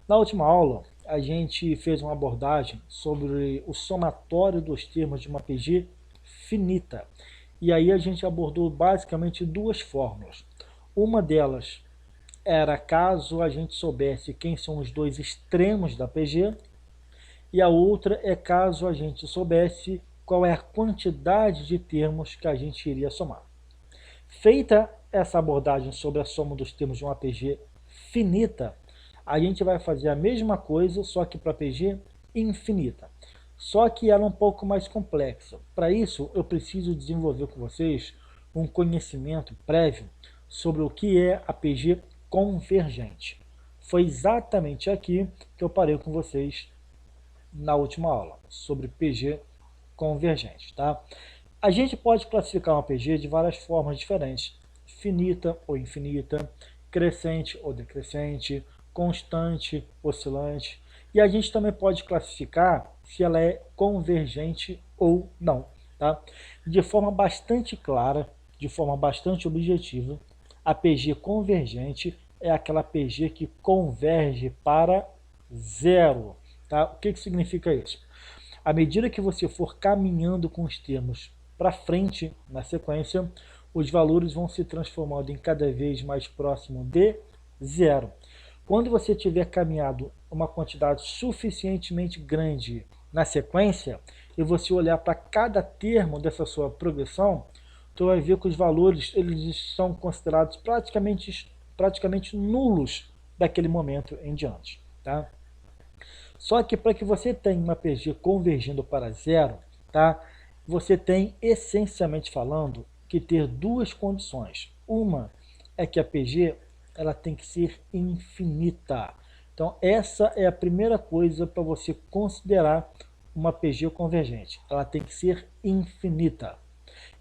Na última aula, a gente fez uma abordagem sobre o somatório dos termos de uma PG finita. E aí a gente abordou basicamente duas fórmulas. Uma delas era caso a gente soubesse quem são os dois extremos da PG, e a outra é caso a gente soubesse qual é a quantidade de termos que a gente iria somar. Feita essa abordagem sobre a soma dos termos de uma PG finita, a gente vai fazer a mesma coisa, só que para PG infinita. Só que ela é um pouco mais complexa. Para isso, eu preciso desenvolver com vocês um conhecimento prévio sobre o que é a PG convergente. Foi exatamente aqui que eu parei com vocês na última aula, sobre PG convergente. Tá? A gente pode classificar uma PG de várias formas diferentes: finita ou infinita, crescente ou decrescente, constante, oscilante. E a gente também pode classificar se ela é convergente ou não. Tá? De forma bastante clara, de forma bastante objetiva, a PG convergente é aquela PG que converge para zero. Tá? O que significa isso? À medida que você for caminhando com os termos para frente na sequência, os valores vão se transformando em cada vez mais próximo de zero. Quando você tiver caminhado uma quantidade suficientemente grande na sequência, e você olhar para cada termo dessa sua progressão, tu vai ver que os valores eles são considerados praticamente nulos daquele momento em diante. Tá? Só que para que você tenha uma PG convergindo para zero, tá? Você tem, essencialmente falando, que ter duas condições. Uma é que a PG ela tem que ser infinita. Então, essa é a primeira coisa para você considerar uma PG convergente. Ela tem que ser infinita.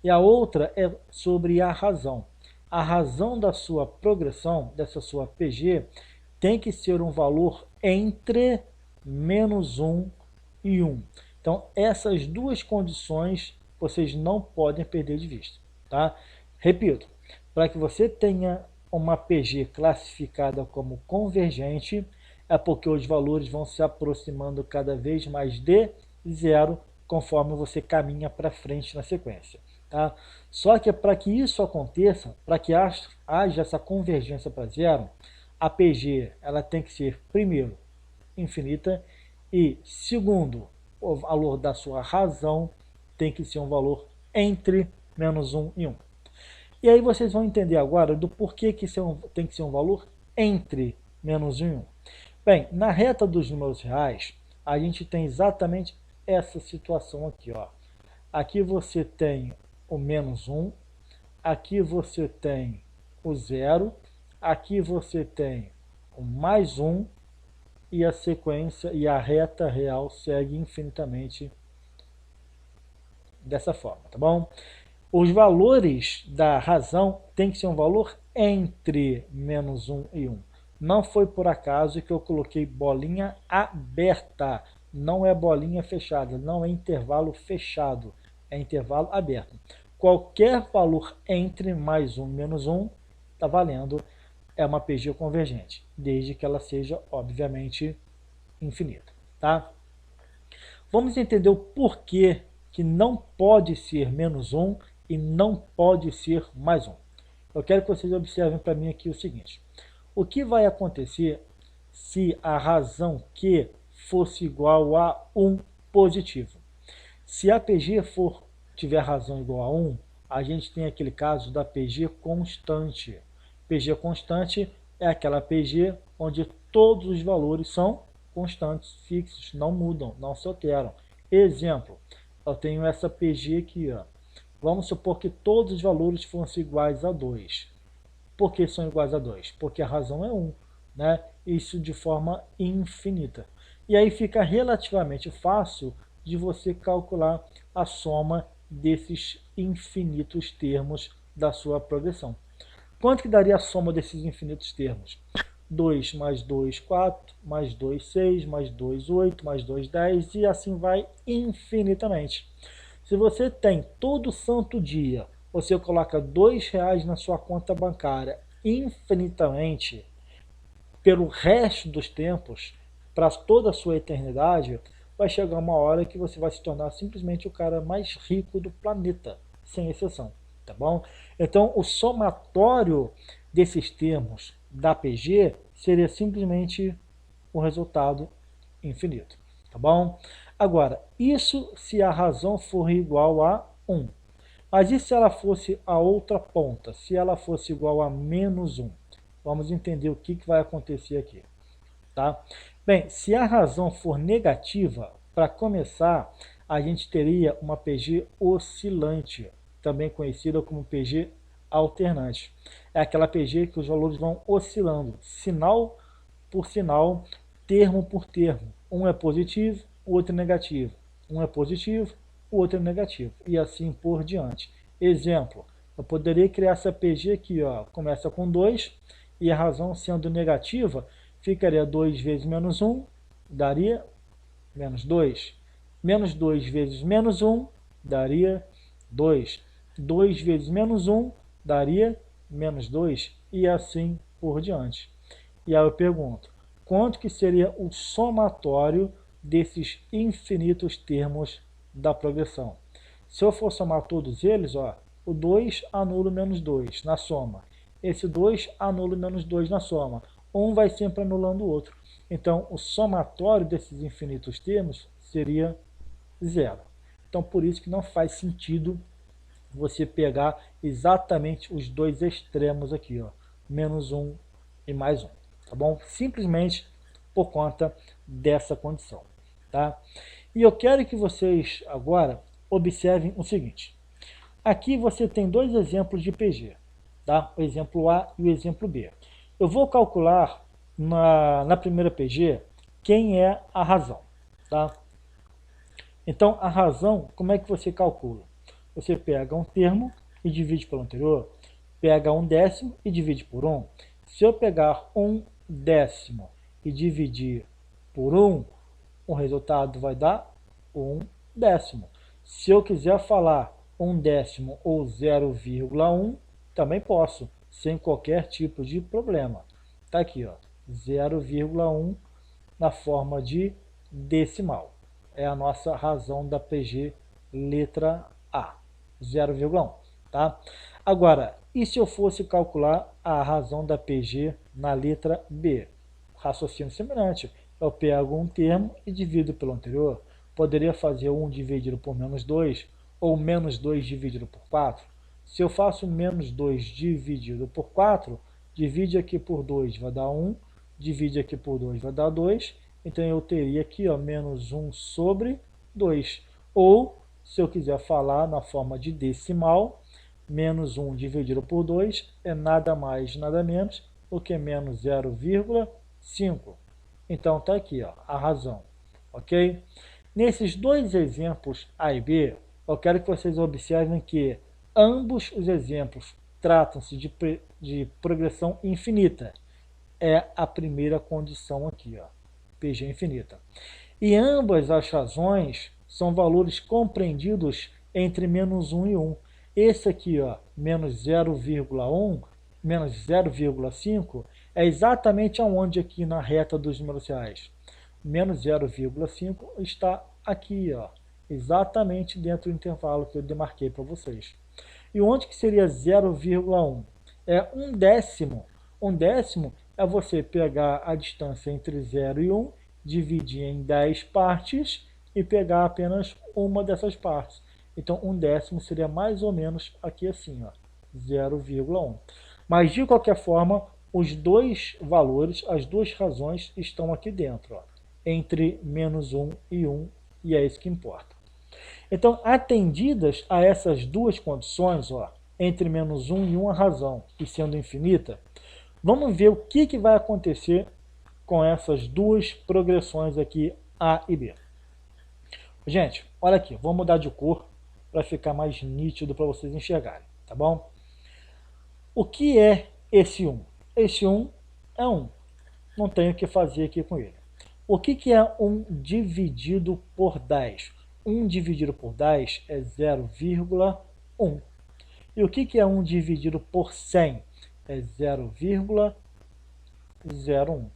E a outra é sobre a razão. A razão da sua progressão, dessa sua PG, tem que ser um valor entre menos 1 e 1. Então, essas duas condições vocês não podem perder de vista. Tá? Repito, para que você tenha uma PG classificada como convergente, é porque os valores vão se aproximando cada vez mais de zero conforme você caminha para frente na sequência. Tá? Só que para que isso aconteça, para que haja essa convergência para zero, a PG ela tem que ser, primeiro, infinita, e segundo, o valor da sua razão tem que ser um valor entre menos 1 e 1. E aí vocês vão entender agora do porquê que tem que ser um valor entre menos 1 e 1. Bem, na reta dos números reais, a gente tem exatamente essa situação aqui. Ó. Aqui você tem o menos 1, aqui você tem o 0, aqui você tem o mais 1, e a sequência e a reta real segue infinitamente dessa forma, tá bom? Os valores da razão tem que ser um valor entre menos 1 e 1. Não foi por acaso que eu coloquei bolinha aberta, não é bolinha fechada, não é intervalo fechado, é intervalo aberto. Qualquer valor entre mais 1 e menos 1 está valendo, é uma PG convergente, desde que ela seja, obviamente, infinita. Tá? Vamos entender o porquê que não pode ser menos 1 e não pode ser mais 1. Eu quero que vocês observem para mim aqui o seguinte. O que vai acontecer se a razão Q fosse igual a 1 positivo? Se a PG tiver razão igual a 1, a gente tem aquele caso da PG constante. PG constante é aquela PG onde todos os valores são constantes, fixos, não mudam, não se alteram. Exemplo, eu tenho essa PG aqui. Ó. Vamos supor que todos os valores fossem iguais a 2. Por que são iguais a 2? Porque a razão é 1. Né? Isso de forma infinita. E aí fica relativamente fácil de você calcular a soma desses infinitos termos da sua progressão. Quanto que daria a soma desses infinitos termos? 2 mais 2, 4, mais 2, 6, mais 2, 8, mais 2, 10, e assim vai infinitamente. Se você tem todo santo dia, você coloca R$2 na sua conta bancária infinitamente, pelo resto dos tempos, para toda a sua eternidade, vai chegar uma hora que você vai se tornar simplesmente o cara mais rico do planeta, sem exceção, tá bom? Então, o somatório desses termos da PG seria simplesmente o resultado infinito, tá bom? Agora, isso se a razão for igual a 1. Mas e se ela fosse a outra ponta? Se ela fosse igual a menos 1? Vamos entender o que vai acontecer aqui. Tá? Bem, se a razão for negativa, para começar, a gente teria uma PG oscilante, também conhecida como PG alternante. É aquela PG que os valores vão oscilando, sinal por sinal, termo por termo. Um é positivo, o outro é negativo. Um é positivo, o outro é negativo. E assim por diante. Exemplo, eu poderia criar essa PG aqui, ó, começa com 2, e a razão sendo negativa, ficaria 2 vezes menos 1, daria menos 2. Menos 2 vezes menos 1, daria 2. 2 vezes menos 1, daria menos 2, e assim por diante. E aí eu pergunto, quanto que seria o somatório desses infinitos termos da progressão? Se eu for somar todos eles, ó, o 2 anula o menos 2 na soma. Esse 2 anula o menos 2 na soma. Um vai sempre anulando o outro. Então, o somatório desses infinitos termos seria zero. Então, por isso que não faz sentido você pegar exatamente os dois extremos aqui, ó, menos 1 e mais 1, tá bom? Simplesmente por conta dessa condição, tá? E eu quero que vocês agora observem o seguinte. Aqui você tem dois exemplos de PG, tá? O exemplo A e o exemplo B. Eu vou calcular na primeira PG quem é a razão, tá? Então, a razão, como é que você calcula? Você pega um termo e divide pelo anterior, pega 1/10 e divide por 1. Se eu pegar 1/10 e dividir por 1, o resultado vai dar 1/10. Se eu quiser falar 1/10 ou 0,1, também posso, sem qualquer tipo de problema. Está aqui, ó, 0,1 na forma de decimal. É a nossa razão da PG letra A, 0,1. Tá? Agora, e se eu fosse calcular a razão da PG na letra B? Raciocínio semelhante. Eu pego um termo e divido pelo anterior. Poderia fazer 1 dividido por menos 2, ou menos 2 dividido por 4. Se eu faço menos 2 dividido por 4, divide aqui por 2 vai dar 1, divide aqui por 2 vai dar 2, então eu teria aqui, ó, menos 1 sobre 2. Ou, se eu quiser falar na forma de decimal, menos 1 dividido por 2 é nada mais, nada menos do que menos 0,5. Então está aqui, ó, a razão, ok? Nesses dois exemplos A e B, eu quero que vocês observem que ambos os exemplos tratam-se de progressão infinita. É a primeira condição aqui, ó, PG infinita. E ambas as razões são valores compreendidos entre menos 1 e 1. Esse aqui, ó, menos 0,1, menos 0,5, é exatamente aonde aqui na reta dos números reais. Menos 0,5 está aqui, ó, exatamente dentro do intervalo que eu demarquei para vocês. E onde que seria 0,1? É 1/10. 1/10 é você pegar a distância entre 0 e 1, dividir em 10 partes e pegar apenas uma dessas partes. Então, 1/10 seria mais ou menos aqui assim, ó, 0,1. Mas, de qualquer forma, os dois valores, as duas razões estão aqui dentro, ó, entre menos 1 e 1, e é isso que importa. Então, atendidas a essas duas condições, ó, entre menos 1 e 1 a razão, e sendo infinita, vamos ver o que vai acontecer com essas duas progressões aqui, A e B. Gente, olha aqui, vou mudar de cor para ficar mais nítido para vocês enxergarem, tá bom? O que é esse 1? Esse 1 é 1. Não tenho o que fazer aqui com ele. O que é 1 dividido por 10? 1 dividido por 10 é 0,1. E o que é 1 dividido por 100? É 0,01.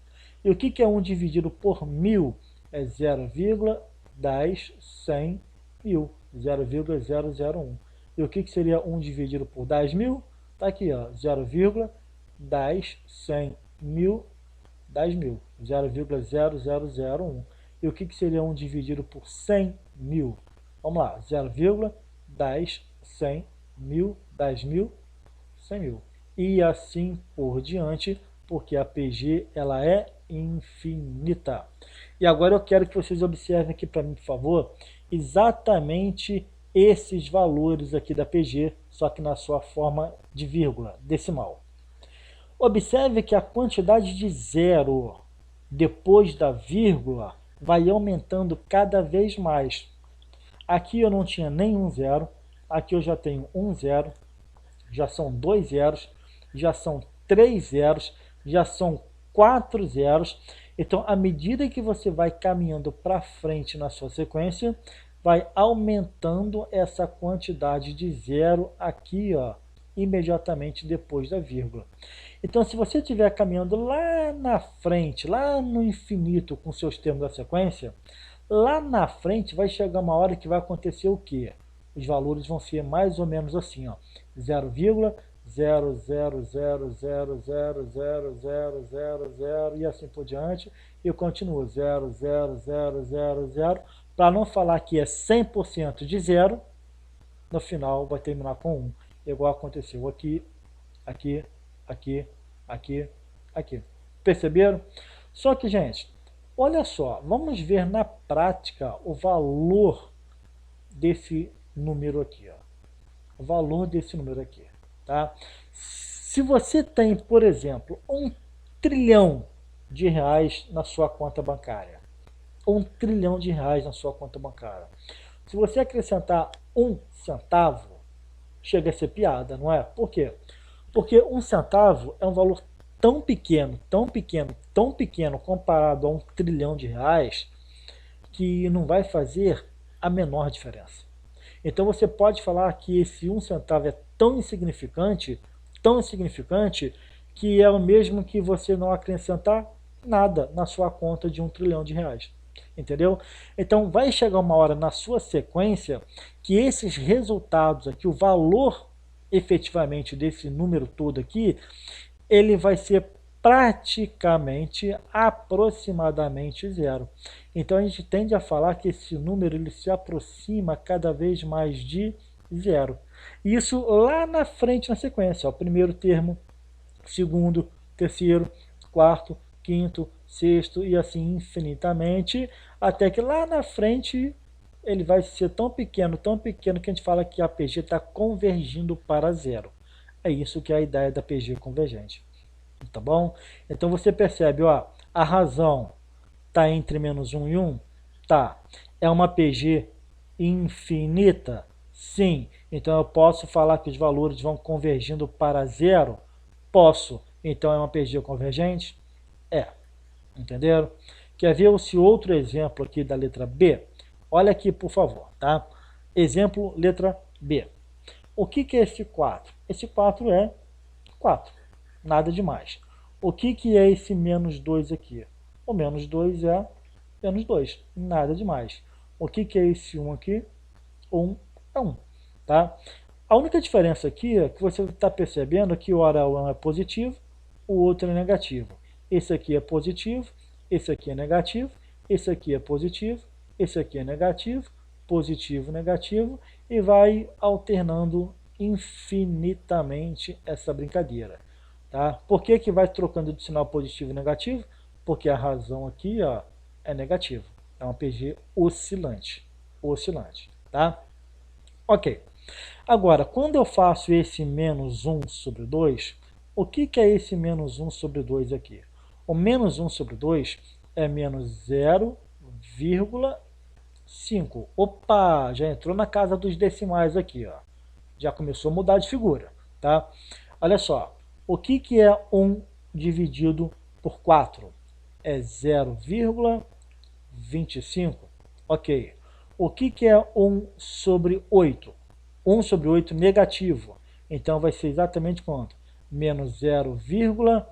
E o que é 1 dividido por 1000? É 0,10 100 mil, 0,001. E o que seria 1 dividido por 10.000? Está aqui, ó, 0,10 100 mil, 10.000, 0,0001. E o que seria 1 dividido por 100 mil? Vamos lá, 0,10 100 mil, 10.000, 100 mil. E assim por diante, porque a PG ela é infinita. E agora eu quero que vocês observem aqui para mim, por favor, exatamente esses valores aqui da PG, só que na sua forma de vírgula decimal. Observe que a quantidade de zero depois da vírgula vai aumentando cada vez mais. Aqui eu não tinha nenhum zero, aqui eu já tenho um zero, já são 2 zeros, já são 3 zeros, já são 4 zeros. Então, à medida que você vai caminhando para frente na sua sequência, vai aumentando essa quantidade de zero aqui, ó, imediatamente depois da vírgula. Então, se você estiver caminhando lá na frente, lá no infinito com seus termos da sequência, lá na frente vai chegar uma hora que vai acontecer o quê? Os valores vão ser mais ou menos assim, ó, 0,000000000 e assim por diante, e continua 0,0000, para não falar que é 100% de zero, no final vai terminar com 1, igual aconteceu aqui, aqui, aqui, aqui, aqui. Perceberam? Só que, gente, olha só, vamos ver na prática o valor desse número aqui, ó. O valor desse número aqui, tá? Se você tem, por exemplo, 1 trilhão de reais na sua conta bancária, 1 trilhão de reais na sua conta bancária, se você acrescentar 1 centavo, chega a ser piada, não é? Por quê? Porque 1 centavo é um valor tão pequeno, tão pequeno, tão pequeno comparado a 1 trilhão de reais, que não vai fazer a menor diferença. Então você pode falar que esse 1 centavo é tão insignificante, que é o mesmo que você não acrescentar nada na sua conta de 1 trilhão de reais. Entendeu? Então vai chegar uma hora na sua sequência que esses resultados aqui, o valor efetivamente desse número todo aqui, ele vai ser praticamente, aproximadamente zero. Então a gente tende a falar que esse número ele se aproxima cada vez mais de zero. Isso lá na frente na sequência, ó, primeiro termo, segundo, terceiro, quarto, quinto, sexto e assim infinitamente, até que lá na frente ele vai ser tão pequeno que a gente fala que a PG está convergindo para zero. É isso que é a ideia da PG convergente. Tá bom? Então você percebe, ó, a razão está entre menos 1 e 1? Tá. É uma PG infinita? Sim. Então eu posso falar que os valores vão convergindo para zero? Posso. Então é uma PG convergente? É. Entenderam? Quer ver esse outro exemplo aqui da letra B? Olha aqui, por favor, tá? Exemplo, letra B. O que é esse 4? Esse 4 é 4. Nada demais. O que é esse menos 2 aqui? O menos 2 é menos 2. Nada demais. O que é esse 1 aqui? 1 é 1. Tá? A única diferença aqui é que você está percebendo que ora um é positivo, o outro é negativo. Esse aqui é positivo, esse aqui é negativo, esse aqui é positivo, esse aqui é negativo, positivo, negativo, e vai alternando infinitamente essa brincadeira. Tá? Por que vai trocando de sinal positivo e negativo? Porque a razão aqui, ó, é negativa. É uma PG oscilante. Tá? Ok. Agora, quando eu faço esse menos 1 sobre 2, o que é esse menos 1 sobre 2 aqui? O menos 1 sobre 2 é menos 0,5. Opa, já entrou na casa dos decimais aqui, ó. Já começou a mudar de figura, tá? Olha só. O que é 1 dividido por 4? É 0,25. Ok. O que é 1 sobre 8? 1 sobre 8 negativo. Então vai ser exatamente quanto? Menos 0,120.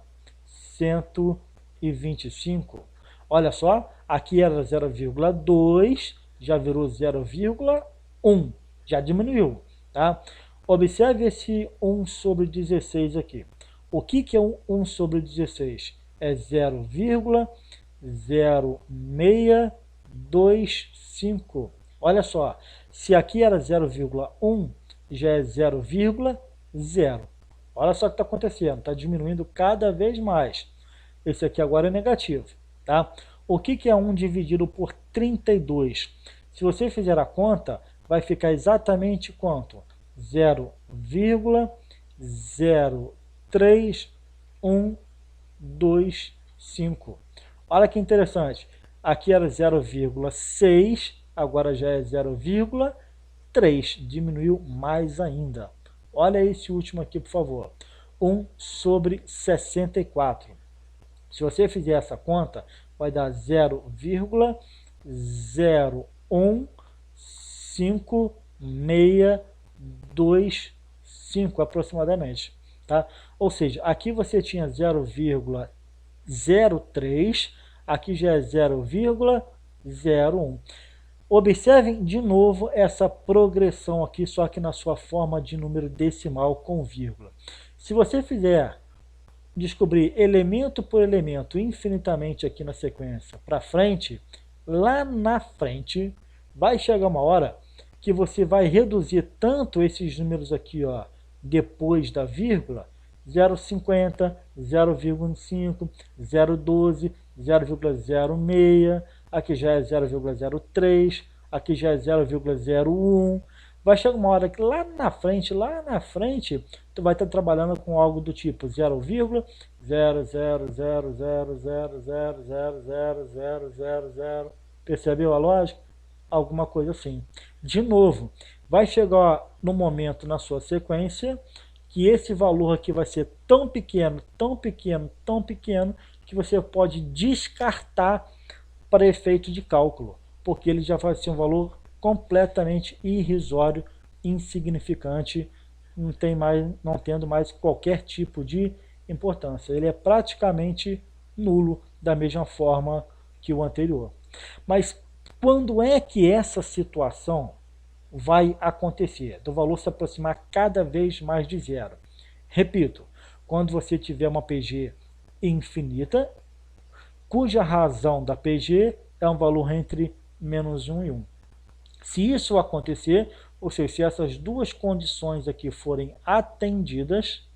0,25. Olha só, aqui era 0,2, já virou 0,1, já diminuiu, tá? Observe esse 1 sobre 16 aqui. O que é 1 sobre 16? É 0,0625. Olha só, se aqui era 0,1, já é 0,0. Olha só o que está acontecendo, está diminuindo cada vez mais. Esse aqui agora é negativo, tá? O que é 1 dividido por 32? Se você fizer a conta, vai ficar exatamente quanto? 0,03125. Olha que interessante. Aqui era 0,6, agora já é 0,3. Diminuiu mais ainda. Olha esse último aqui, por favor. 1 sobre 64. Se você fizer essa conta, vai dar 0,0152625 aproximadamente, tá? Ou seja, aqui você tinha 0,03, aqui já é 0,01. Observem de novo essa progressão aqui, só que na sua forma de número decimal com vírgula. Se você fizer descobrir elemento por elemento infinitamente aqui na sequência para frente, lá na frente vai chegar uma hora que você vai reduzir tanto esses números aqui, ó, depois da vírgula, 0,50, 0,5, 0,12, 0,06, aqui já é 0,03, aqui já é 0,01. Vai chegar uma hora que lá na frente, tu vai estar trabalhando com algo do tipo 0,00000000000. Percebeu a lógica? Alguma coisa assim. De novo, vai chegar no momento na sua sequência que esse valor aqui vai ser tão pequeno, tão pequeno, tão pequeno, que você pode descartar para efeito de cálculo, porque ele já vai ser um valor completamente irrisório, insignificante, não tendo mais qualquer tipo de importância. Ele é praticamente nulo, da mesma forma que o anterior. Mas quando é que essa situação vai acontecer? Do valor se aproximar cada vez mais de zero. Repito, quando você tiver uma PG infinita, cuja razão da PG é um valor entre menos 1 e 1. Se isso acontecer, ou seja, se essas duas condições aqui forem atendidas,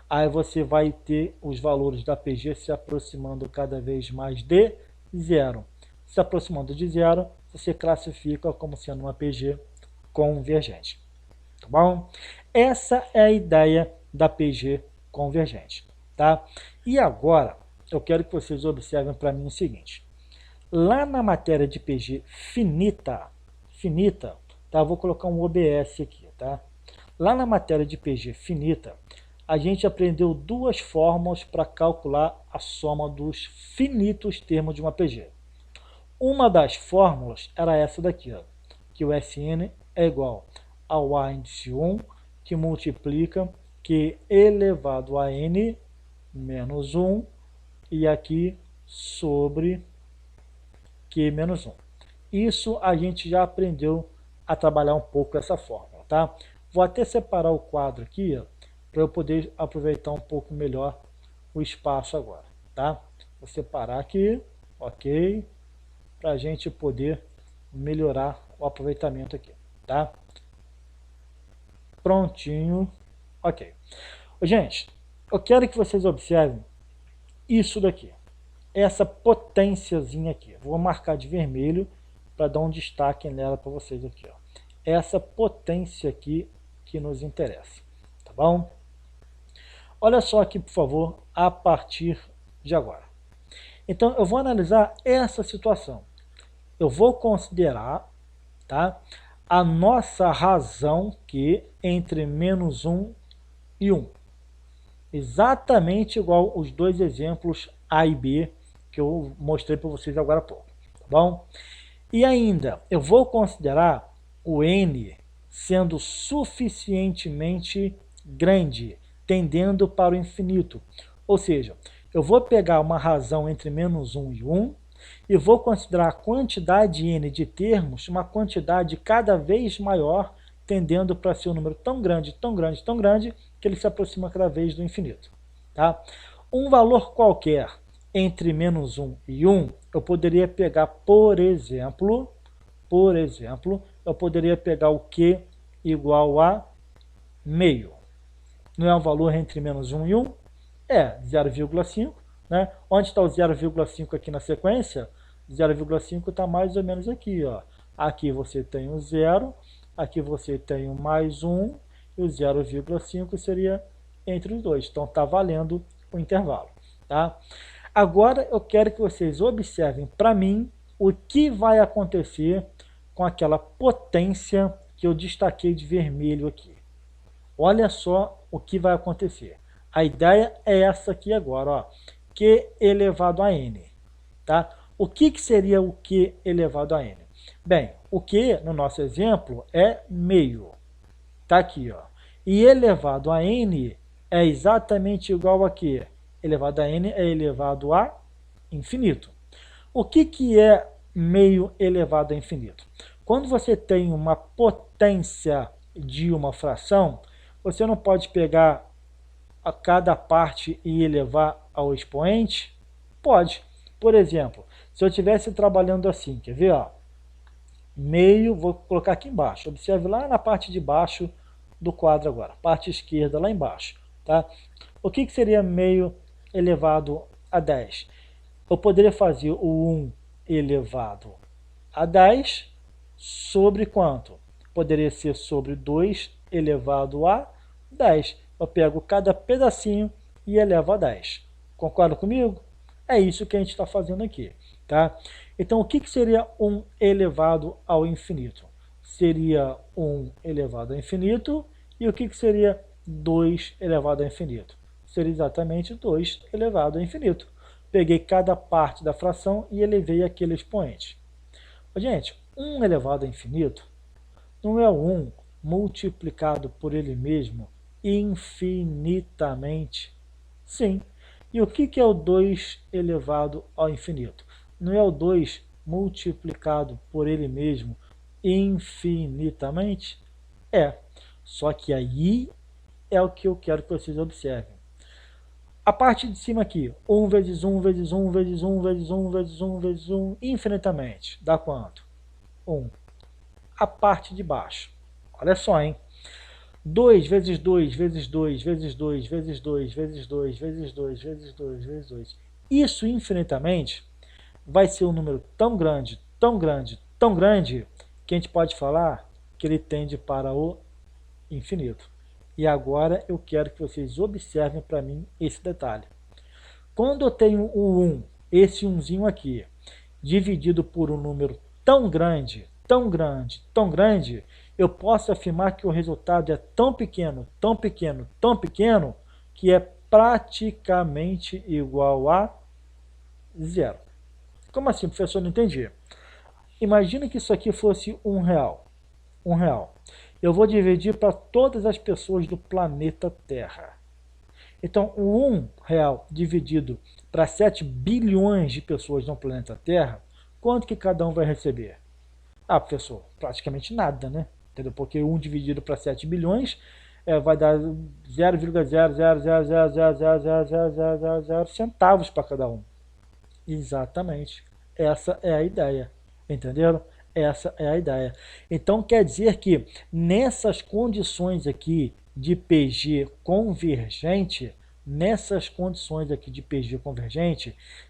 aí você vai ter os valores da PG se aproximando cada vez mais de zero. Se aproximando de zero, você classifica como sendo uma PG convergente. Tá bom? Essa é a ideia da PG convergente. Tá? E agora, eu quero que vocês observem para mim o seguinte. Lá na matéria de PG finita, tá? Vou colocar um OBS aqui, tá? Lá na matéria de PG finita, a gente aprendeu duas fórmulas para calcular a soma dos finitos termos de uma PG. Uma das fórmulas era essa daqui, ó, que o Sn é igual ao A índice 1, que multiplica Q elevado a N menos 1, e aqui sobre Q menos 1. Isso a gente já aprendeu a trabalhar um pouco essa fórmula, tá? Vou até separar o quadro aqui, para eu poder aproveitar um pouco melhor o espaço agora, tá? Vou separar aqui, ok, para a gente poder melhorar o aproveitamento aqui, tá? Prontinho, ok. Gente, eu quero que vocês observem isso daqui, essa potênciazinha aqui. Vou marcar de vermelho para dar um destaque nela para vocês aqui, ó. Essa potência aqui que nos interessa, tá bom? Olha só aqui, por favor, a partir de agora. Então, eu vou analisar essa situação. Eu vou considerar, tá, a nossa razão Q entre menos 1 e 1. Exatamente igual os dois exemplos A e B que eu mostrei para vocês agora há pouco, tá bom? E ainda, eu vou considerar o N sendo suficientemente grande, tendendo para o infinito. Ou seja, eu vou pegar uma razão entre menos 1 e 1 e vou considerar a quantidade n de termos uma quantidade cada vez maior, tendendo para ser um número tão grande, tão grande, tão grande, que ele se aproxima cada vez do infinito. Tá? Um valor qualquer entre menos 1 e 1, eu poderia pegar, por exemplo, eu poderia pegar o q igual a meio. Não é um valor entre menos 1 e 1? É 0,5. Né? Onde está o 0,5 aqui na sequência? 0,5 está mais ou menos aqui. Ó. Aqui você tem o 0, aqui você tem o mais 1, e o 0,5 seria entre os dois. Então está valendo o intervalo. Tá? Agora eu quero que vocês observem para mim o que vai acontecer com aquela potência que eu destaquei de vermelho aqui. Olha só o que vai acontecer. A ideia é essa aqui agora, ó, Q elevado a n. Tá? O que seria o Q elevado a n? Bem, o Q, no nosso exemplo, é meio. Tá aqui, ó. E elevado a n é exatamente igual a quê? Elevado a n é elevado a infinito. O que é meio elevado a infinito? Quando você tem uma potência de uma fração, você não pode pegar a cada parte e elevar ao expoente? Pode. Por exemplo, se eu estivesse trabalhando assim, quer ver? Ó, meio, vou colocar aqui embaixo. Observe lá na parte de baixo do quadro agora, parte esquerda lá embaixo. Tá? O que seria meio elevado a 10? Eu poderia fazer o 1 elevado a 10 sobre quanto? Poderia ser sobre 2 elevado a 10. Eu pego cada pedacinho e elevo a 10. Concorda comigo? É isso que a gente está fazendo aqui. Tá? Então, o que seria 1 elevado ao infinito? Seria 1 elevado ao infinito. E o que seria 2 elevado ao infinito? Seria exatamente 2 elevado ao infinito. Peguei cada parte da fração e elevei aquele expoente. Gente, 1 elevado ao infinito não é o 1 multiplicado por ele mesmo infinitamente? Sim. E o que é o 2 elevado ao infinito? Não é o 2 multiplicado por ele mesmo infinitamente? É. Só que aí é o que eu quero que vocês observem. A parte de cima aqui, 1 vezes 1 vezes 1 vezes 1 vezes 1 vezes 1 vezes 1, infinitamente, dá quanto? 1. A parte de baixo, olha só, hein? 2 vezes 2 vezes 2 vezes 2 vezes 2 vezes 2 vezes 2 vezes 2 vezes 2. Isso infinitamente vai ser um número tão grande, tão grande, tão grande, que a gente pode falar que ele tende para o infinito. E agora eu quero que vocês observem para mim esse detalhe. Quando eu tenho o 1, esse 1zinho aqui, dividido por um número tão grande, tão grande, tão grande, eu posso afirmar que o resultado é tão pequeno, tão pequeno, tão pequeno, que é praticamente igual a zero. Como assim, professor? Não entendi. Imagina que isso aqui fosse R$1. R$1. Eu vou dividir para todas as pessoas do planeta Terra. Então, o R$1 dividido para 7 bilhões de pessoas no planeta Terra, quanto que cada um vai receber? Ah, professor, praticamente nada, né? Entendeu? Porque 1 dividido para 7 bilhões vai dar 0,000000000 centavos para cada um. Exatamente. Essa é a ideia. Entenderam? Essa é a ideia. Então, quer dizer que nessas condições aqui de PG convergente,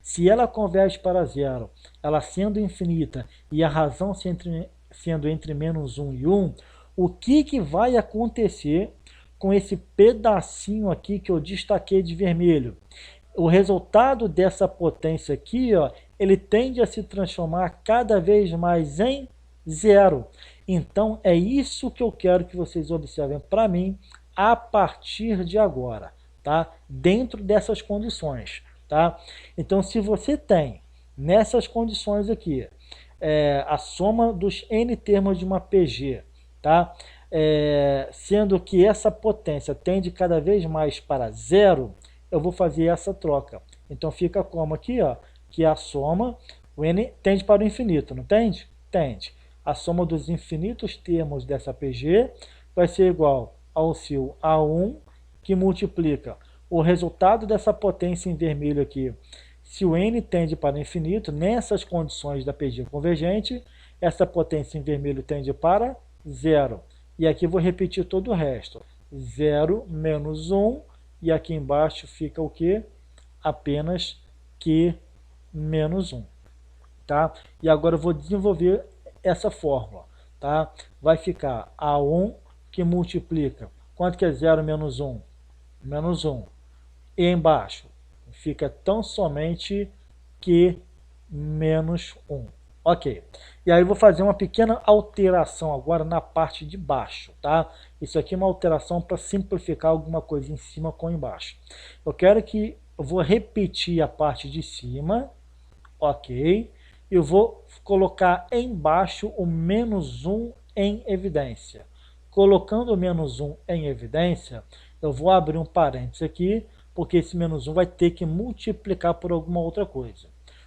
se ela converge para zero, ela sendo infinita e a razão sendo entre menos 1 e 1, o que vai acontecer com esse pedacinho aqui que eu destaquei de vermelho? O resultado dessa potência aqui, ó, ele tende a se transformar cada vez mais em zero. Então, é isso que eu quero que vocês observem para mim a partir de agora, tá? Dentro dessas condições, tá? Então, se você tem nessas condições aqui, a soma dos n termos de uma PG, tá? Sendo que essa potência tende cada vez mais para zero, eu vou fazer essa troca. Então fica como aqui, ó, que a soma, o n tende para o infinito, não tende? Tende. A soma dos infinitos termos dessa PG vai ser igual ao seu A1, que multiplica o resultado dessa potência em vermelho aqui. Se o n tende para o infinito, nessas condições da PG convergente, essa potência em vermelho tende para zero. E aqui vou repetir todo o resto. 0 menos 1, e aqui embaixo fica o quê? Apenas Q menos 1. Tá? E agora eu vou desenvolver essa fórmula. Tá? Vai ficar A1 que multiplica. Quanto que é 0 menos 1? Menos 1. E embaixo fica tão somente Q menos 1. Ok. E aí eu vou fazer uma pequena alteração agora na parte de baixo, tá? Isso aqui é uma alteração para simplificar alguma coisa em cima com embaixo. Eu vou repetir a parte de cima, ok? Eu vou colocar embaixo o menos 1 em evidência. Colocando o menos 1 em evidência, eu vou abrir um parênteses aqui, porque esse menos 1 vai ter que multiplicar por alguma outra coisa.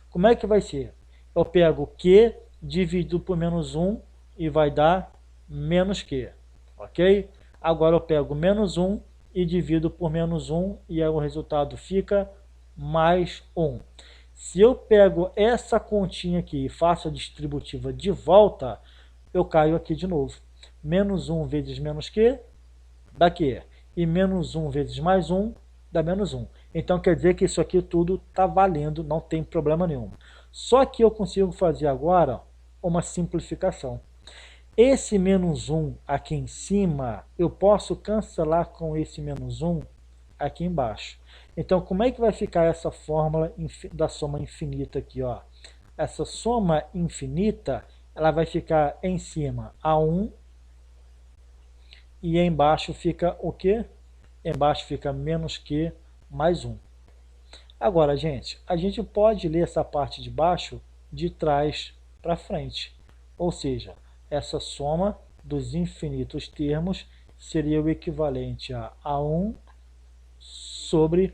Como é que vai ser? Eu pego Q dividido por menos 1 e vai dar menos Q, ok? Agora eu pego menos 1 e divido por menos 1 e aí o resultado fica mais 1. Se eu pego essa continha aqui e faço a distributiva de volta, eu caio aqui de novo. Menos 1 vezes menos Q dá Q. E menos 1 vezes mais 1 dá menos 1. Então quer dizer que isso aqui tudo está valendo, não tem problema nenhum. Só que eu consigo fazer agora uma simplificação. Esse menos 1 aqui em cima, eu posso cancelar com esse menos 1 aqui embaixo. Então, como é que vai ficar essa fórmula da soma infinita aqui? Ó? Essa soma infinita, ela vai ficar em cima A1 e embaixo fica o quê? Embaixo fica menos Q mais 1. Agora, gente, a gente pode ler essa parte de baixo de trás para frente. Ou seja, essa soma dos infinitos termos seria o equivalente a A1 sobre...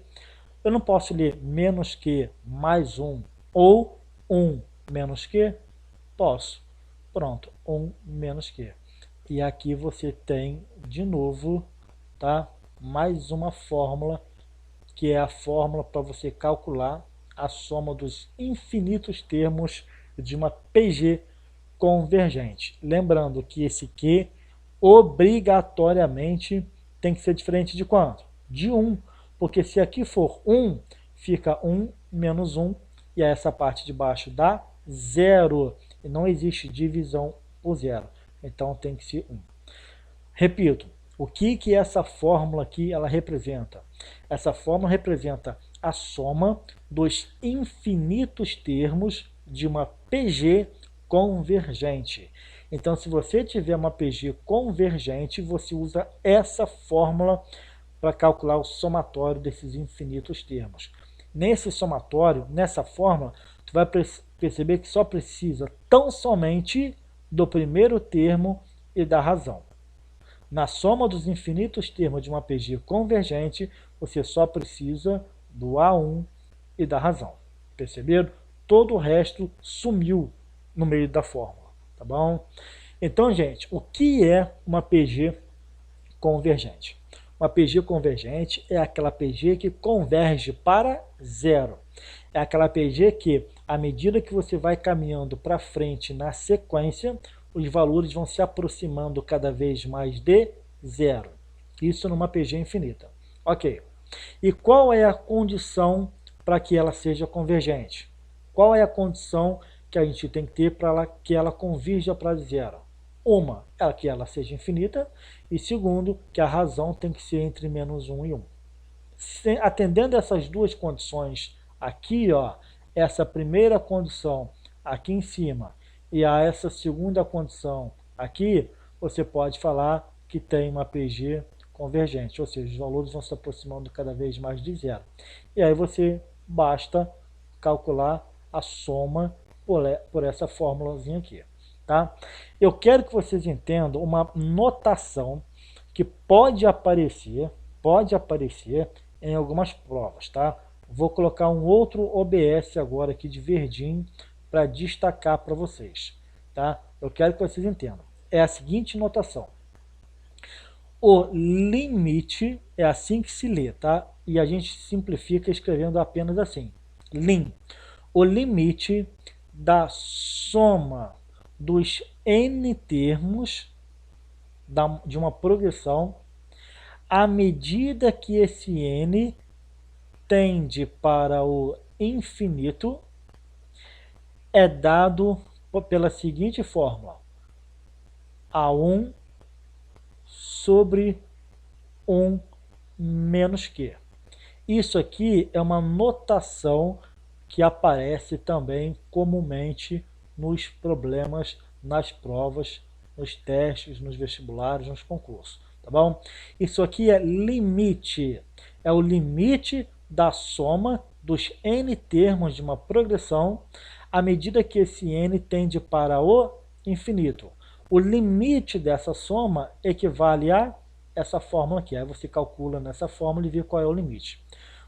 Eu não posso ler menos Q mais 1 ou 1 menos Q? Posso. Pronto, 1 menos Q. E aqui você tem, de novo, tá? Mais uma fórmula, que é a fórmula para você calcular a soma dos infinitos termos de uma PG convergente. Lembrando que esse Q obrigatoriamente tem que ser diferente de quanto? De 1, porque se aqui for 1, fica 1 menos 1, e essa parte de baixo dá 0, e não existe divisão por 0, então tem que ser 1. Repito, o que essa fórmula aqui ela representa? Essa fórmula representa a soma dos infinitos termos de uma PG convergente. Então, se você tiver uma PG convergente, você usa essa fórmula para calcular o somatório desses infinitos termos. Nesse somatório, nessa fórmula, tu vai perceber que só precisa tão somente do primeiro termo e da razão. Na soma dos infinitos termos de uma PG convergente, você só precisa do A1 e da razão. Perceberam? Todo o resto sumiu no meio da fórmula, tá bom? Então, gente, o que é uma PG convergente? Uma PG convergente é aquela PG que converge para zero. É aquela PG que, à medida que você vai caminhando para frente na sequência, os valores vão se aproximando cada vez mais de zero. Isso numa PG infinita. Ok. E qual é a condição para que ela seja convergente? Qual é a condição que a gente tem que ter para que ela convirja para zero? Uma, é que ela seja infinita, e segundo, que a razão tem que ser entre menos 1 e 1. Atendendo essas duas condições aqui, ó, essa primeira condição aqui em cima e a essa segunda condição aqui, você pode falar que tem uma PG convergente, ou seja, os valores vão se aproximando cada vez mais de zero. E aí você basta calcular a soma por essa fórmulazinha aqui. Tá? Eu quero que vocês entendam uma notação que pode aparecer em algumas provas. Tá? Vou colocar um outro OBS agora aqui de verdinho para destacar para vocês, tá? Eu quero que vocês entendam. É a seguinte notação. O limite é assim que se lê, tá? E a gente simplifica escrevendo apenas assim. Lim. O limite da soma dos n termos de uma progressão à medida que esse n tende para o infinito é dado pela seguinte fórmula. A1 sobre 1 menos Q. Isso aqui é uma notação que aparece também comumente nos problemas, nas provas, nos testes, nos vestibulares, nos concursos, tá bom? Isso aqui é limite, é o limite da soma dos n termos de uma progressão à medida que esse n tende para o infinito. O limite dessa soma equivale a essa fórmula aqui. Aí você calcula nessa fórmula e vê qual é o limite.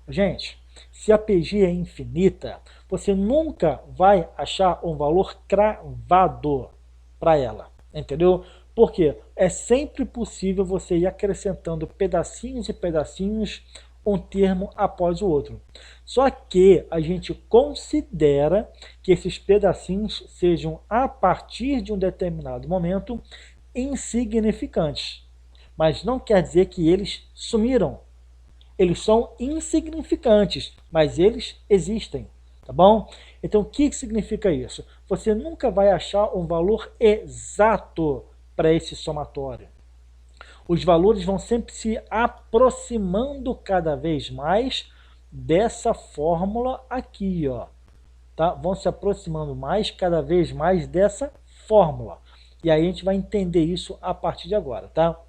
Gente, se a PG é infinita, você nunca vai achar um valor cravado para ela, entendeu? Porque é sempre possível você ir acrescentando pedacinhos e pedacinhos, um termo após o outro. Só que a gente considera que esses pedacinhos sejam, a partir de um determinado momento, insignificantes. Mas não quer dizer que eles sumiram. Eles são insignificantes, mas eles existem, tá bom? Então, o que significa isso? Você nunca vai achar um valor exato para esse somatório. Os valores vão sempre se aproximando cada vez mais dessa fórmula aqui, ó. Tá? Vão se aproximando cada vez mais dessa fórmula. E aí a gente vai entender isso a partir de agora, tá?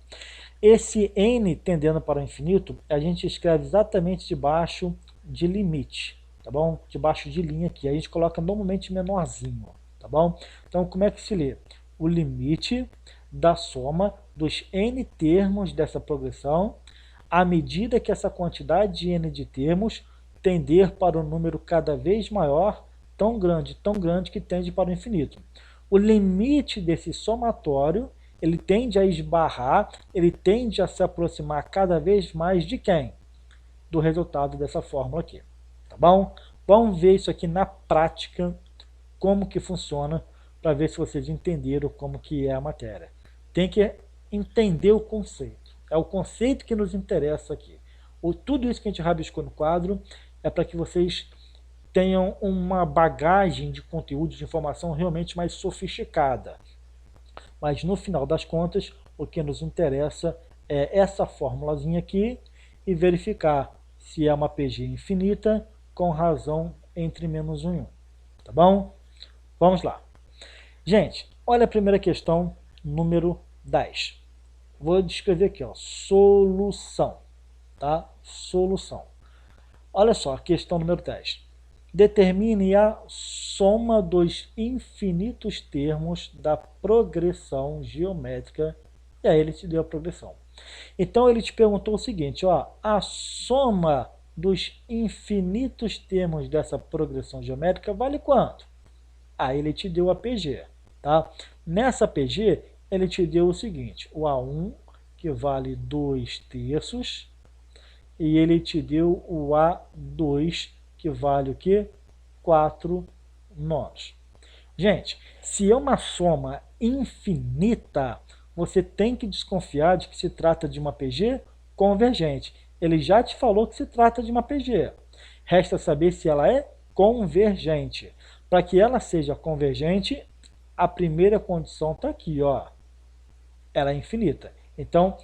Esse n tendendo para o infinito, a gente escreve exatamente debaixo de limite, tá bom? Debaixo de linha aqui, a gente coloca normalmente menorzinho, tá bom? Então, como é que se lê? O limite da soma dos n termos dessa progressão, à medida que essa quantidade de n de termos tender para um número cada vez maior, tão grande que tende para o infinito. O limite desse somatório, ele tende a esbarrar, ele tende a se aproximar cada vez mais de quem? Do resultado dessa fórmula aqui, tá bom? Vamos ver isso aqui na prática, como que funciona, para ver se vocês entenderam como que é a matéria. Tem que entender o conceito, é o conceito que nos interessa aqui. Tudo isso que a gente rabiscou no quadro é para que vocês tenham uma bagagem de conteúdo, de informação realmente mais sofisticada. Mas no final das contas, o que nos interessa é essa formulazinha aqui e verificar se é uma PG infinita com razão entre menos 1 e 1. Tá bom? Vamos lá. Gente, olha a primeira questão, número 10. Vou descrever aqui, ó, solução. Tá? Solução. Olha só, questão número 10. Determine a soma dos infinitos termos da progressão geométrica. E aí ele te deu a progressão. Então ele te perguntou o seguinte, ó, a soma dos infinitos termos dessa progressão geométrica vale quanto? Aí ele te deu a PG. Tá? Nessa PG, ele te deu o seguinte, o A1, que vale 2 terços, e ele te deu o A2, que vale o quê? 4 nonos. Gente, se é uma soma infinita, você tem que desconfiar de que se trata de uma PG convergente. Ele já te falou que se trata de uma PG. Resta saber se ela é convergente. Para que ela seja convergente, a primeira condição está aqui, ó. Ela é infinita. Então,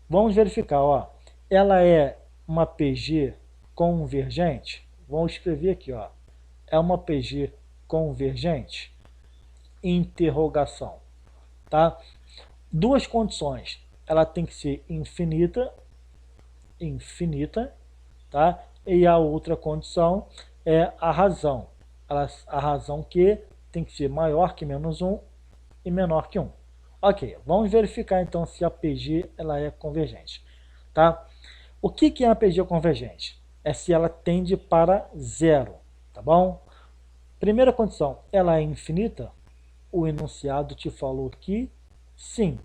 vamos verificar, ó. Ela é uma PG convergente? Vamos escrever aqui, ó. É uma PG convergente? Interrogação, tá? Duas condições. Ela tem que ser infinita, tá? E a outra condição é a razão. A razão que tem que ser maior que menos 1 e menor que 1. Ok, vamos verificar então se a PG ela é convergente, tá? O que é a PG convergente? é se ela tende para zero, tá bom? Primeira condição, ela é infinita? O enunciado te falou que sim.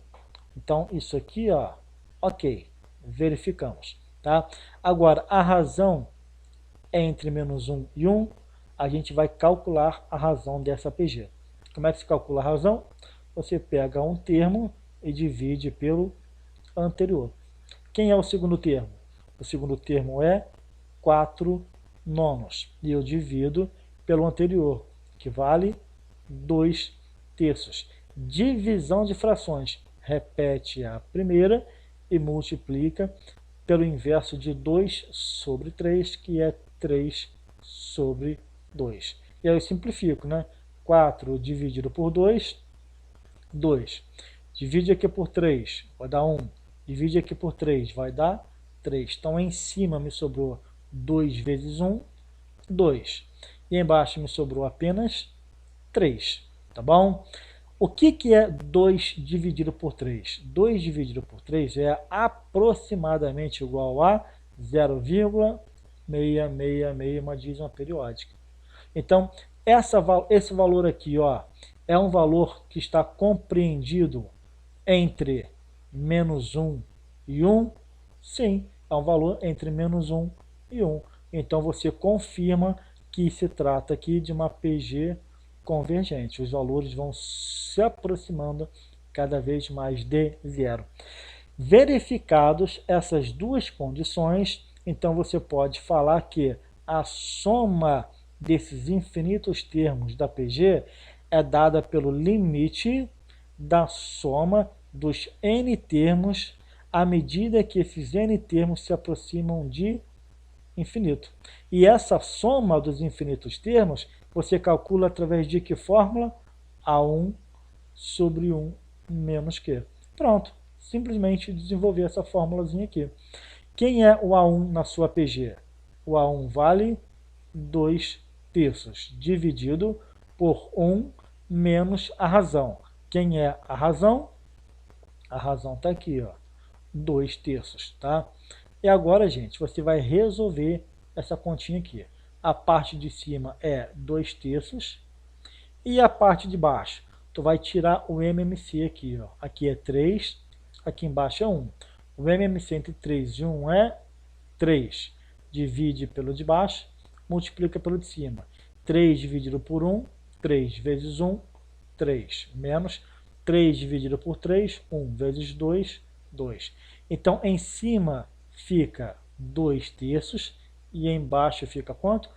Então, isso aqui, ó, ok, verificamos, tá? Agora, a razão é entre menos 1 e 1, a gente vai calcular a razão dessa PG. Como é que se calcula a razão? Você pega um termo e divide pelo anterior. Quem é o segundo termo? O segundo termo é 4 nonos. E eu divido pelo anterior, que vale 2 terços. Divisão de frações. Repete a primeira e multiplica pelo inverso de 2 sobre 3, que é 3 sobre 2. E aí eu simplifico, né? 4 dividido por 2, 2. Divide aqui por 3, vai dar 1. Divide aqui por 3, vai dar 3. Então, em cima me sobrou 2 vezes 1, 2. E embaixo me sobrou apenas 3, tá bom? O que é 2 dividido por 3? 2 dividido por 3 é aproximadamente igual a 0,666, uma dízima periódica. Então, esse valor aqui, ó, é um valor que está compreendido entre menos 1 e 1? Sim, é um valor entre menos 1 e 1. Então, você confirma que se trata aqui de uma PG convergente. Os valores vão se aproximando cada vez mais de zero. Verificados essas duas condições, então você pode falar que a soma desses infinitos termos da PG é dada pelo limite da soma dos n termos à medida que esses n termos se aproximam de infinito. E essa soma dos infinitos termos você calcula através de que fórmula? A1 sobre 1 menos Q. Pronto, simplesmente desenvolver essa fórmulazinha aqui. Quem é o A1 na sua PG? O A1 vale 2 terços, dividido por 1 menos a razão. Quem é a razão? A razão está aqui, ó, 2 terços, tá? E agora, gente, você vai resolver essa continha aqui. A parte de cima é 2 terços e a parte de baixo, tu vai tirar o MMC aqui, ó. Aqui é 3, aqui embaixo é 1. O MMC entre 3 e 1 é 3. Divide pelo de baixo, multiplica pelo de cima. 3 dividido por 1, 3 vezes 1, 3. Menos 3 dividido por 3, 1 vezes 2, 2. Então, em cima fica 2 terços e embaixo fica quanto?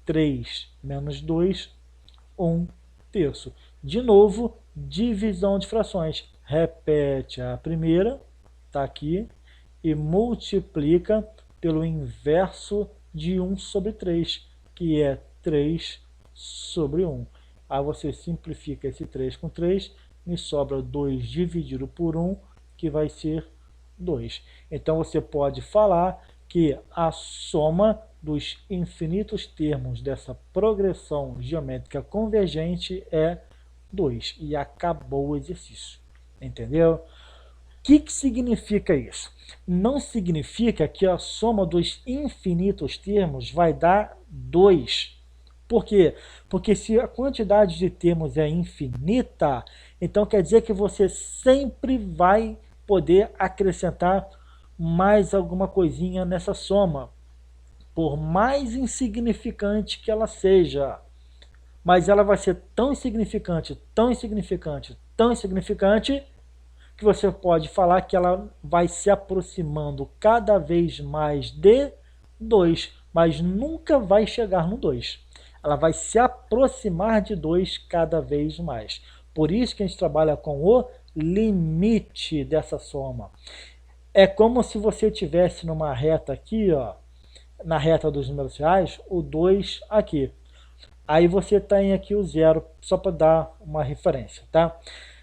3 menos 2, 1 terço. De novo, divisão de frações. Repete a primeira, está aqui, e multiplica pelo inverso de 1 sobre 3, que é 3 sobre 1. Aí você simplifica esse 3 com 3, me sobra 2 dividido por 1, que vai ser 2. Então você pode falar que a soma dos infinitos termos dessa progressão geométrica convergente é 2. E acabou o exercício. Entendeu? O que significa isso? Não significa que a soma dos infinitos termos vai dar 2. Por quê? Porque se a quantidade de termos é infinita, então quer dizer que você sempre vai poder acrescentar mais alguma coisinha nessa soma, por mais insignificante que ela seja. Mas ela vai ser tão insignificante, tão insignificante, tão insignificante, que você pode falar que ela vai se aproximando cada vez mais de 2, mas nunca vai chegar no 2. Ela vai se aproximar de 2 cada vez mais. Por isso que a gente trabalha com o limite dessa soma. É como se você tivesse numa reta aqui, ó, na reta dos números reais, o 2 aqui. Aí você tem aqui o 0, só para dar uma referência, tá?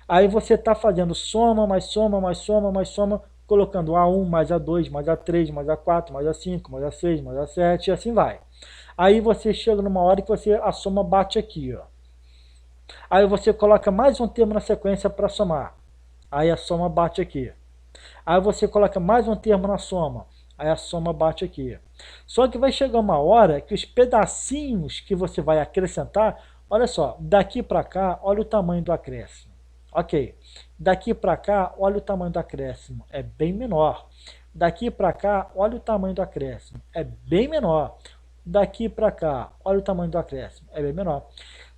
Aí você está fazendo soma, mais soma, mais soma, mais soma, colocando A1, mais A2, mais A3, mais A4, mais A5, mais A6, mais A7, e assim vai. Aí você chega numa hora que a soma bate aqui, ó. Aí você coloca mais um termo na sequência para somar. Aí a soma bate aqui. Aí você coloca mais um termo na soma. Aí a soma bate aqui. Só que vai chegar uma hora que os pedacinhos que você vai acrescentar, olha só, daqui para cá, olha o tamanho do acréscimo. Ok, daqui para cá, olha o tamanho do acréscimo, é bem menor. Daqui para cá, olha o tamanho do acréscimo, é bem menor. Daqui para cá, olha o tamanho do acréscimo, é bem menor.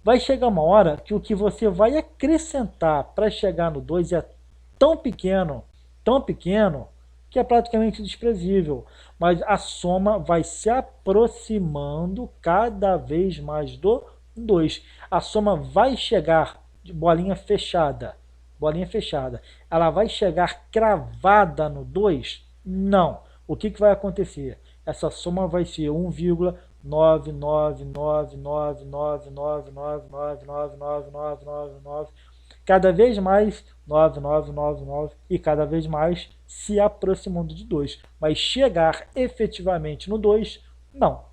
Vai chegar uma hora que o que você vai acrescentar para chegar no 2 é tão pequeno, que é praticamente desprezível. Mas a soma vai se aproximando cada vez mais do 2. A soma vai chegar de bolinha fechada. Ela vai chegar cravada no 2? Não. O que vai acontecer? Essa soma vai ser 1,9999999999999, cada vez mais 9999 e cada vez mais se aproximando de 2. Mas chegar efetivamente no 2, não.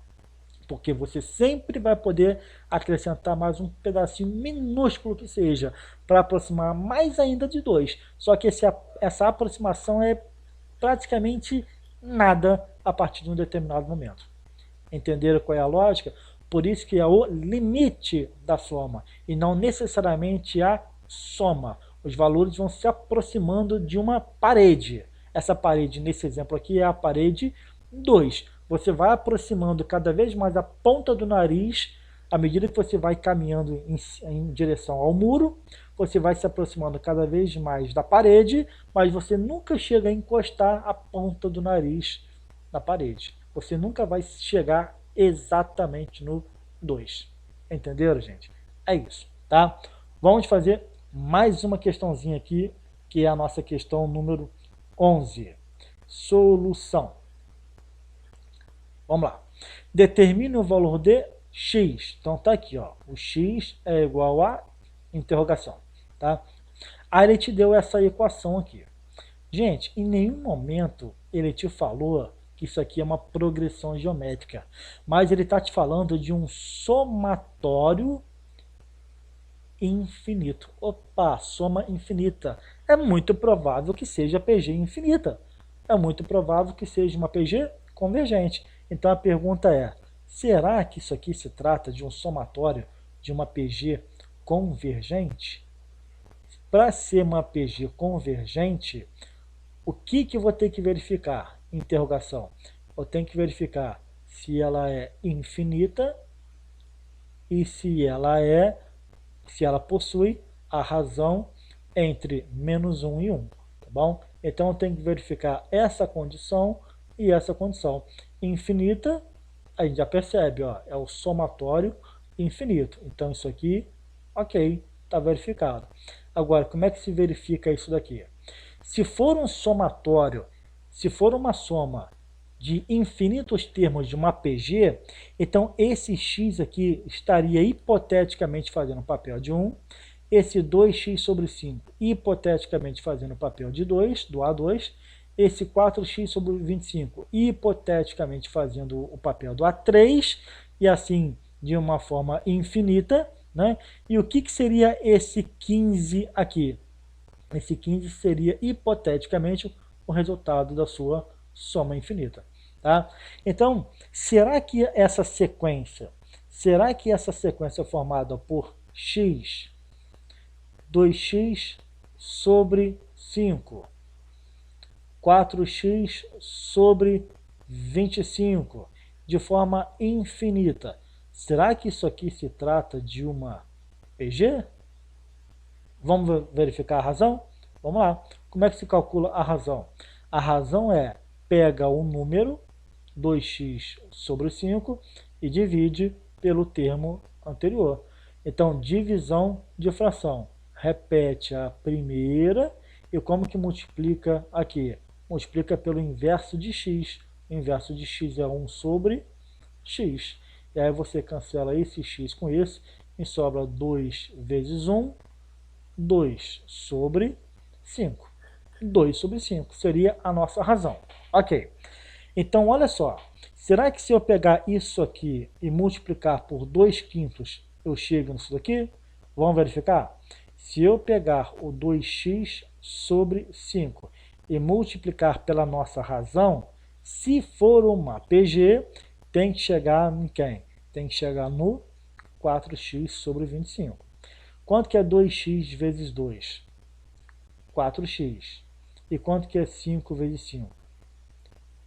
Porque você sempre vai poder acrescentar mais um pedacinho minúsculo que seja, para aproximar mais ainda de 2. Só que essa aproximação é praticamente nada a partir de um determinado momento. Entenderam qual é a lógica? Por isso que é o limite da soma, e não necessariamente a soma. Os valores vão se aproximando de uma parede. Essa parede, nesse exemplo aqui, é a parede 2. Você vai aproximando cada vez mais a ponta do nariz, à medida que você vai caminhando em direção ao muro, você vai se aproximando cada vez mais da parede, mas você nunca chega a encostar a ponta do nariz na parede. Você nunca vai chegar exatamente no 2. Entenderam, gente? É isso, tá? Vamos fazer mais uma questãozinha aqui, que é a nossa questão número 11. Solução. Vamos lá. Determine o valor de x. Então tá aqui, ó. O x é igual a interrogação, tá? Aí ele te deu essa equação aqui. Gente, em nenhum momento ele te falou que isso aqui é uma progressão geométrica, mas ele está te falando de um somatório infinito. Opa, soma infinita. É muito provável que seja PG infinita. É muito provável que seja uma PG convergente. Então a pergunta é, será que isso aqui se trata de um somatório de uma PG convergente? Para ser uma PG convergente, o que eu vou ter que verificar? Interrogação. Eu tenho que verificar se ela é infinita e se ela possui a razão entre -1 e 1, tá bom? Então eu tenho que verificar essa condição e essa condição. Infinita, a gente já percebe, ó, é o somatório infinito. Então isso aqui, ok, está verificado. Agora, como é que se verifica isso daqui? Se for um somatório, se for uma soma de infinitos termos de uma PG, então esse x aqui estaria hipoteticamente fazendo o papel de 1, esse 2x sobre 5 hipoteticamente fazendo o papel de 2, do A2, esse 4x sobre 25 hipoteticamente fazendo o papel do A3, e assim de uma forma infinita, né? E o que seria esse 15 aqui? Esse 15 seria hipoteticamente o resultado da sua soma infinita. Tá? Então, será que essa sequência é formada por x, 2x sobre 5, 4x sobre 25, de forma infinita? Será que isso aqui se trata de uma PG? Vamos verificar a razão? Vamos lá. Como é que se calcula a razão? A razão é, pega o número 2x sobre 5 e divide pelo termo anterior. Então, divisão de fração. Repete a primeira e como que multiplica aqui? Multiplica pelo inverso de x. O inverso de x é 1 sobre x. E aí você cancela esse x com esse e sobra 2 vezes 1, 2 sobre 5. 2 sobre 5 seria a nossa razão. Ok. Então, olha só. Será que se eu pegar isso aqui e multiplicar por 2/5, eu chego nisso daqui? Vamos verificar? Se eu pegar o 2x sobre 5 e multiplicar pela nossa razão, Se for uma PG, tem que chegar em quem? Tem que chegar no 4x sobre 25. Quanto que é 2x vezes 2? 4x. E quanto que é 5 vezes 5?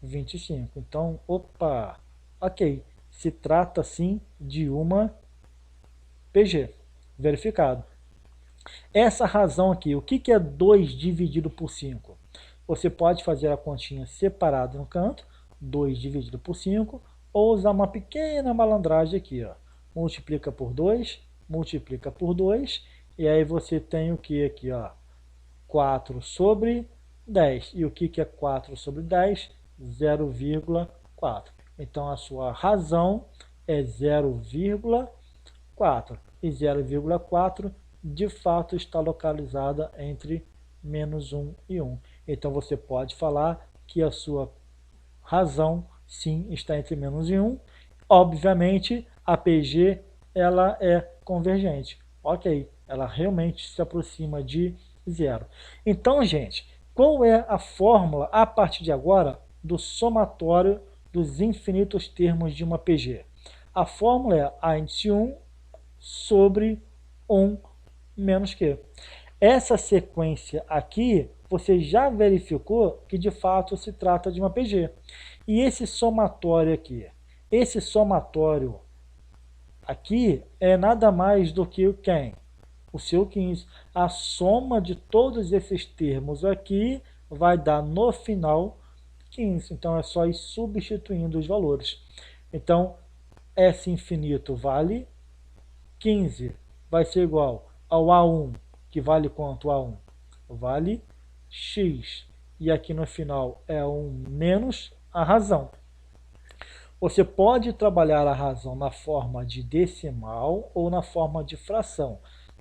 25. Então, opa, ok. Se trata sim de uma PG. Verificado. Essa razão aqui, o que é 2 dividido por 5? Você pode fazer a continha separada no canto, 2 dividido por 5, ou usar uma pequena malandragem aqui, ó. Multiplica por 2, multiplica por 2, e aí você tem o que aqui, ó? 4 sobre 10. E o que é 4 sobre 10? 0,4. Então a sua razão é 0,4. E 0,4 de fato está localizada entre menos 1 e 1. Então você pode falar que a sua razão sim está entre menos e 1. Obviamente a PG ela é convergente. Ok, ela realmente se aproxima de zero. Então, gente, qual é a fórmula a partir de agora do somatório dos infinitos termos de uma PG? A fórmula é a índice 1 sobre 1 menos Q. Essa sequência aqui, você já verificou que de fato se trata de uma PG. E esse somatório aqui? Esse somatório aqui é nada mais do que quem? O seu 15. A soma de todos esses termos aqui vai dar no final 15. Então é só ir substituindo os valores. Então, S infinito vale 15. Vai ser igual ao A1, que vale quanto? A1 vale X. E aqui no final é 1 menos a razão. Você pode trabalhar a razão na forma de decimal ou na forma de fração.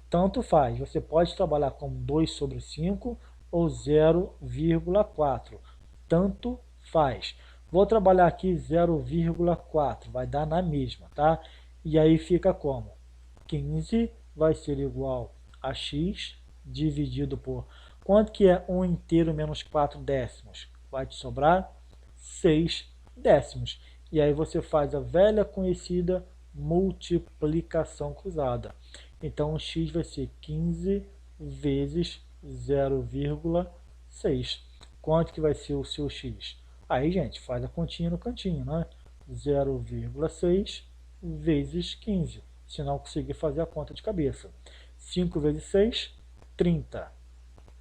Tanto faz. Você pode trabalhar com 2 sobre 5 ou 0,4. Tanto faz. Vou trabalhar aqui 0,4. Vai dar na mesma, tá? E aí fica como? 15 vai ser igual a x dividido por... Quanto que é 1 inteiro menos 4 décimos? Vai te sobrar 6 décimos. E aí você faz a velha conhecida multiplicação cruzada. Então o x vai ser 15 vezes 0,6. Quanto que vai ser o seu x? Aí, gente, faz a continha no cantinho, né? 0,6 vezes 15. Se não conseguir fazer a conta de cabeça. 5 vezes 6, 30.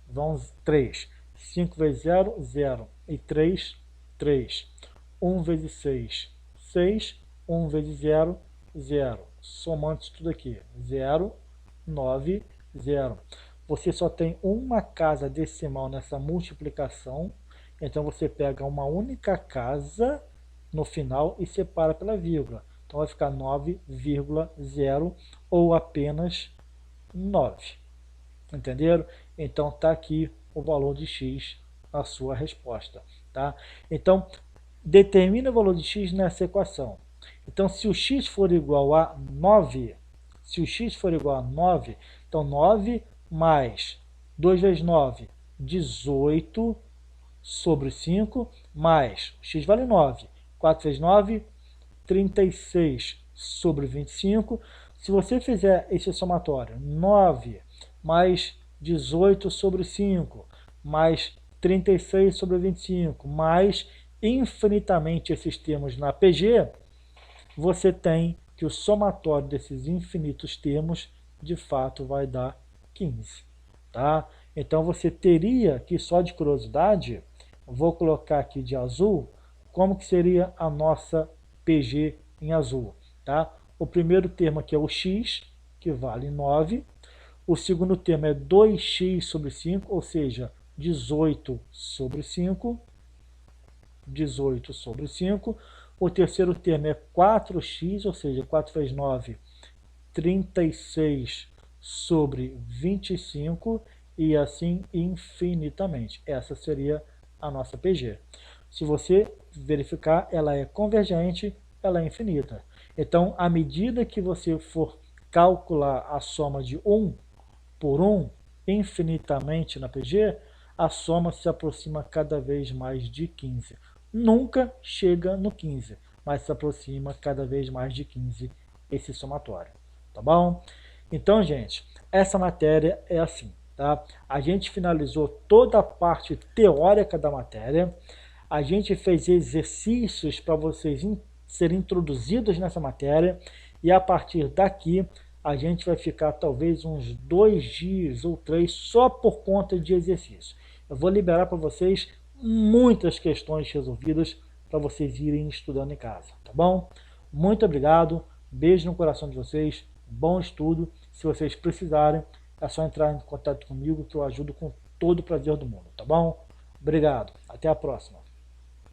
Vamos 3. 5 vezes 0, 0. E 3, 3. 1 vezes 6, 6. 1 vezes 0, 0. Somando isso tudo aqui. 0, 9, 0. Você só tem uma casa decimal nessa multiplicação. Então você pega uma única casa no final e separa pela vírgula. Então vai ficar 9,0 ou apenas 9. Entenderam? Então está aqui o valor de x na sua resposta. Tá? Então, determina o valor de x nessa equação. Então, se o x for igual a 9, então 9 mais 2 vezes 9, 18 sobre 5, mais x vale 9. 4 vezes 9, 36 sobre 25. Se você fizer esse somatório, 9 mais 18 sobre 5, mais 36 sobre 25, mais infinitamente esses termos na PG, você tem que o somatório desses infinitos termos, de fato, vai dar 15. Tá? Então, você teria que, só de curiosidade, vou colocar aqui de azul, como que seria a nossa PG em azul. Tá? O primeiro termo aqui é o x, que vale 9. O segundo termo é 2x sobre 5, ou seja, 18 sobre 5. 18 sobre 5. O terceiro termo é 4x, ou seja, 4 vezes 9, 36 sobre 25, e assim infinitamente. Essa seria a nossa PG. Se você verificar, ela é convergente, ela é infinita. Então, à medida que você for calcular a soma de 1 por 1 infinitamente na PG, a soma se aproxima cada vez mais de 15. nunca chega no 15, mas se aproxima cada vez mais de 15 esse somatório, tá bom? Então, gente, essa matéria é assim, tá? A gente finalizou toda a parte teórica da matéria, a gente fez exercícios para vocês serem introduzidos nessa matéria, e a partir daqui a gente vai ficar talvez uns 2 dias ou 3 só por conta de exercício. Eu vou liberar para vocês muitas questões resolvidas para vocês irem estudando em casa, tá bom? Muito obrigado, beijo no coração de vocês, bom estudo. Se vocês precisarem, é só entrar em contato comigo que eu ajudo com todo o prazer do mundo, tá bom? Obrigado, até a próxima.